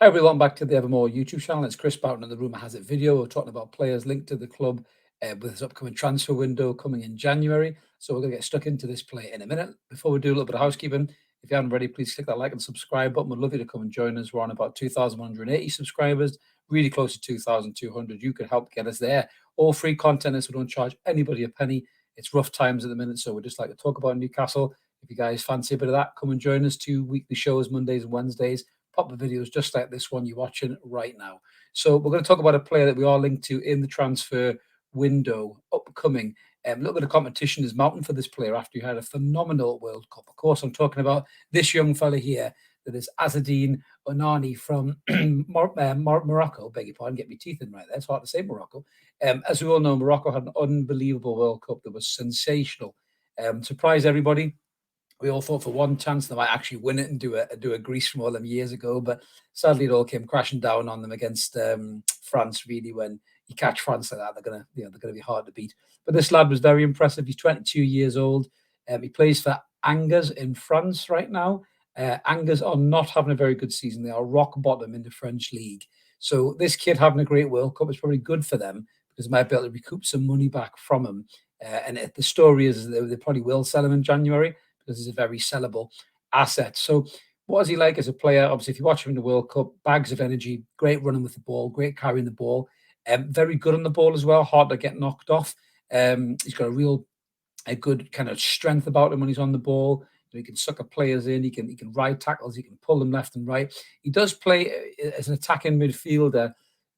everyone, back to the Evermore YouTube channel. It's Chris Barton in the Rumour Has It video. We're talking about players linked to the club with this upcoming transfer window coming in January. So we're going to get stuck into this play in a minute. Before we do a little bit of housekeeping, if you haven't already, please click that like and subscribe button. We'd love you to come and join us. We're on about 2,180 subscribers, really close to 2,200. You could help get us there. All free content is, we don't charge anybody a penny. It's rough times at the minute, so we'd just like to talk about Newcastle. If you guys fancy a bit of that, come and join us. 2 weekly shows, Mondays and Wednesdays. Pop the videos just like this one you're watching right now. So we're going to talk about a player that we are linked to in the transfer window upcoming. Look at the competition is mounting for this player after you had a phenomenal World Cup. Of course, I'm talking about this young fella here. That is Azzedine Ounahi from Morocco. Beg your pardon, get my teeth in right there. It's hard to say Morocco. As we all know, Morocco had an unbelievable World Cup that was sensational. Surprised everybody. We all thought for one chance they might actually win it and do a Greece from all them years ago, but sadly it all came crashing down on them against France. Really, when you catch France like that, they're gonna be hard to beat. But this lad was very impressive. He's 22 years old. He plays for Angers in France right now. Angers are not having a very good season. They are rock bottom in the French league. So this kid having a great World Cup is probably good for them because they might be able to recoup some money back from him. The story is they probably will sell him in January, because he's a very sellable asset. So what is he like as a player? Obviously, if you watch him in the World Cup, bags of energy, great running with the ball, great carrying the ball, very good on the ball as well, hard to get knocked off. He's got a good kind of strength about him when he's on the ball. He can sucker players in, he can ride tackles, he can pull them left and right. He does play as an attacking midfielder,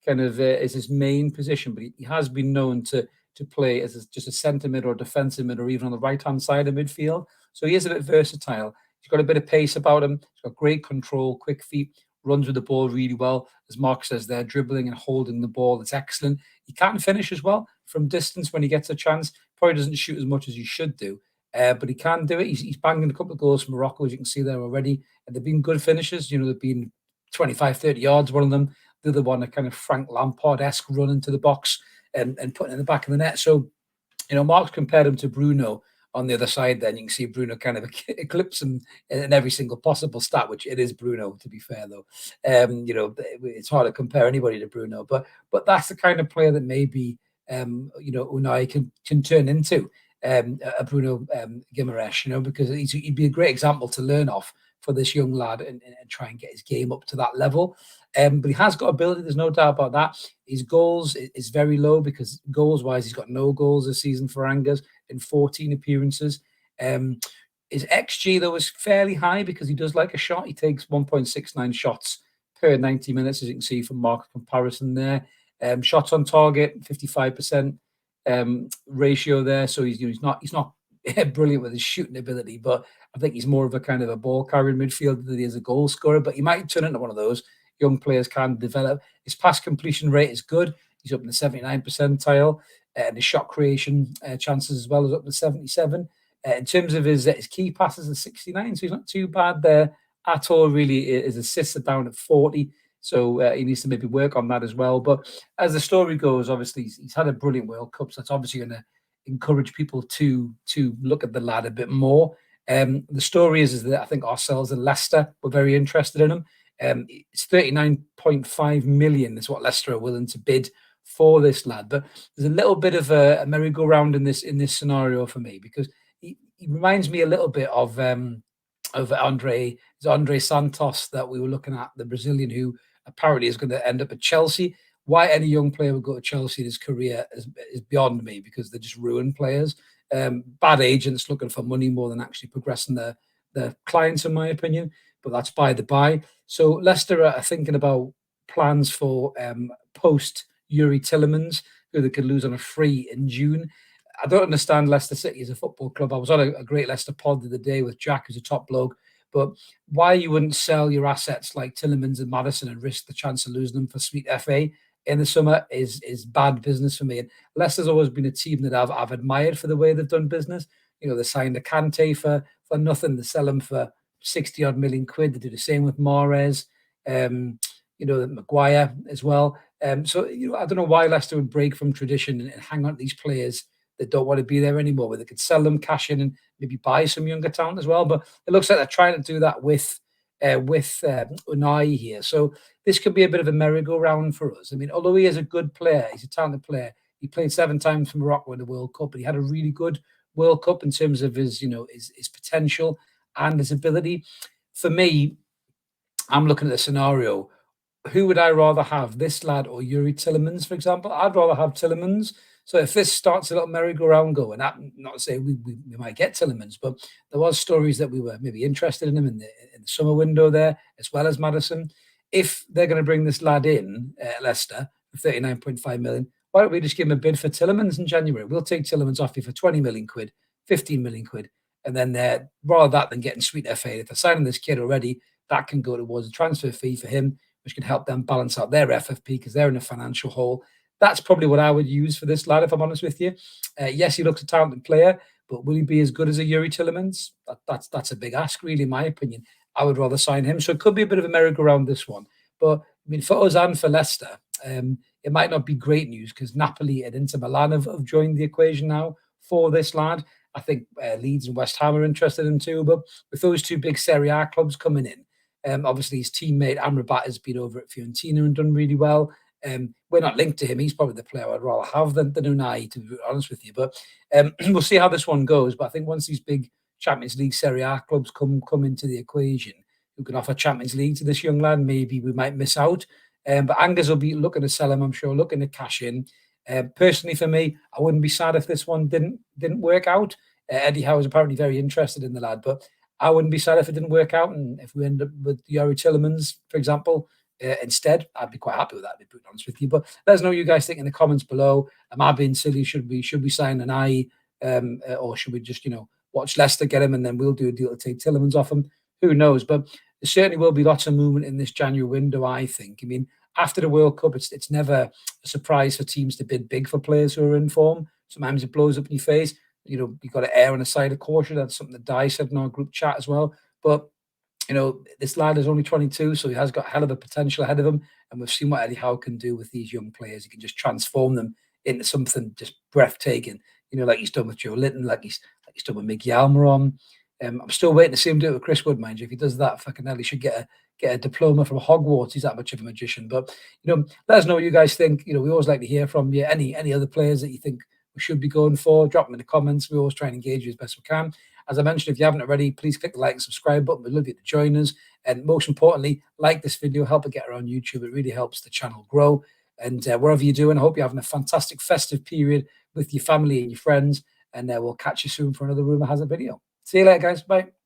kind of is his main position, but he has been known to play as just a centre mid or defensive mid or even on the right-hand side of midfield. So he is a bit versatile. He's got a bit of pace about him. He's got great control, quick feet, runs with the ball really well. As Mark says there, dribbling and holding the ball, it's excellent. He can finish as well from distance when he gets a chance. Probably doesn't shoot as much as he should do, but he can do it. He's banging a couple of goals from Morocco, as you can see there already. And they've been good finishes. They've been 25, 30 yards, one of them. The other one, a kind of Frank Lampard-esque run into the box and putting it in the back of the net. So, Mark's compared him to Bruno on the other side. Then you can see Bruno kind of eclipse him in every single possible stat, which it is Bruno, to be fair, though. It's hard to compare anybody to Bruno, but that's the kind of player that maybe, Unai can turn into a Bruno Guimaraes, because he'd be a great example to learn off for this young lad and try and get his game up to that level. But he has got ability, there's no doubt about that. His goals is very low because goals-wise, he's got no goals this season for Angers in 14 appearances. His XG, though, is fairly high because he does like a shot. He takes 1.69 shots per 90 minutes, as you can see from Mark's comparison there. Shots on target, 55% ratio there. So he's not brilliant with his shooting ability, but I think he's more of a kind of a ball carrying midfielder than he is a goal scorer. But he might turn into one of those. Young players can develop. His pass completion rate is good. He's up in the 79th percentile, and his shot creation chances as well is up to 77. In terms of his key passes are 69, so he's not too bad there at all. Really, his assists are down at 40, so he needs to maybe work on that as well. But as the story goes, obviously he's had a brilliant World Cup, so that's obviously going to encourage people to look at the lad a bit more. The story is that I think ourselves and Leicester were very interested in him. It's 39.5 million is what Leicester are willing to bid for this lad. But there's a little bit of a merry-go-round in this scenario for me, because he reminds me a little bit of Andre Santos that we were looking at, the Brazilian, who apparently is going to end up at Chelsea. Why any young player would go to Chelsea in his career is beyond me, because they just ruin players. Bad agents looking for money more than actually progressing their clients, in my opinion. But that's by the by. So Leicester are thinking about plans for post Yuri Tillemans, who they could lose on a free in June. I don't understand Leicester City as a football club. I was on a great Leicester pod the other day with Jack, who's a top bloke. But why you wouldn't sell your assets like Tillemans and Maddison and risk the chance of losing them for sweet FA in the summer is bad business for me. And Leicester's always been a team that I've admired for the way they've done business. They signed a Kante for nothing. They sell him for 60 odd million quid. They do the same with Mahrez, Maguire as well. So I don't know why Leicester would break from tradition and hang on to these players that don't want to be there anymore, where they could sell them, cash in, and maybe buy some younger talent as well. But it looks like they're trying to do that with with Unai here. So this could be a bit of a merry-go-round for us. I mean, although he is a good player, he's a talented player. He played 7 times for Morocco in the World Cup, but he had a really good World Cup in terms of his, his potential and his ability. For me, I'm looking at the scenario. Who would I rather have, this lad or Yuri Tillemans, for example? I'd rather have Tillemans. So if this starts a little merry-go-round going, I'm not saying we might get Tillemans, but there was stories that we were maybe interested in him in the summer window there, as well as Madison. If they're going to bring this lad in, Leicester, for 39.5 million, why don't we just give him a bid for Tillemans in January? We'll take Tillemans off you for 20 million quid, 15 million quid. And then rather that than getting sweet FA, if they're signing this kid already, that can go towards a transfer fee for him, which can help them balance out their FFP because they're in a financial hole. That's probably what I would use for this lad, if I'm honest with you. Yes, he looks a talented player, but will he be as good as a Yuri Tillemans? That's a big ask, really, in my opinion. I would rather sign him. So it could be a bit of a merry-go-round, this one. But, I mean, for us and for Leicester, it might not be great news because Napoli and Inter Milan have joined the equation now for this lad. I think Leeds and West Ham are interested in too. But with those two big Serie A clubs coming in, obviously, his teammate Amrabat has been over at Fiorentina and done really well. We're not linked to him. He's probably the player I'd rather have than Unai, to be honest with you. But we'll see how this one goes. But I think once these big Champions League Serie A clubs come into the equation, who can offer Champions League to this young lad, maybe we might miss out. But Angers will be looking to sell him, I'm sure, looking to cash in. Personally, for me, I wouldn't be sad if this one didn't work out. Eddie Howe is apparently very interested in the lad, but I wouldn't be sad if it didn't work out. And if we end up with Yuri Tillemans, for example, instead, I'd be quite happy with that, to be honest with you. But let us know what you guys think in the comments below. Am I being silly? Should we sign an eye, or should we just, watch Leicester get him and then we'll do a deal to take Tillemans off him? Who knows? But there certainly will be lots of movement in this January window, I think. I mean, after the World Cup, it's never a surprise for teams to bid big for players who are in form. Sometimes it blows up in your face. You've got to err on the side of caution. That's something that Di said in our group chat as well. But this lad is only 22, so he has got a hell of a potential ahead of him. And we've seen what Eddie Howe can do with these young players. He can just transform them into something just breathtaking. Like he's done with Joe Linton, like he's done with Miggy Almiron. I'm still waiting to see him do it with Chris Wood, mind you. If he does that, fucking hell, he should get a diploma from Hogwarts. He's that much of a magician. But let us know what you guys think. We always like to hear from you. Any other players that you think we should be going for, drop them in the comments. We always try and engage you as best we can. As I mentioned, if you haven't already, please click the like and subscribe button. We'd love you to join us. And most importantly, like this video, help it get around YouTube. It really helps the channel grow. And wherever you're doing, I hope you're having a fantastic festive period with your family and your friends. And we'll catch you soon for another Rumour Has It video. See you later, guys. Bye.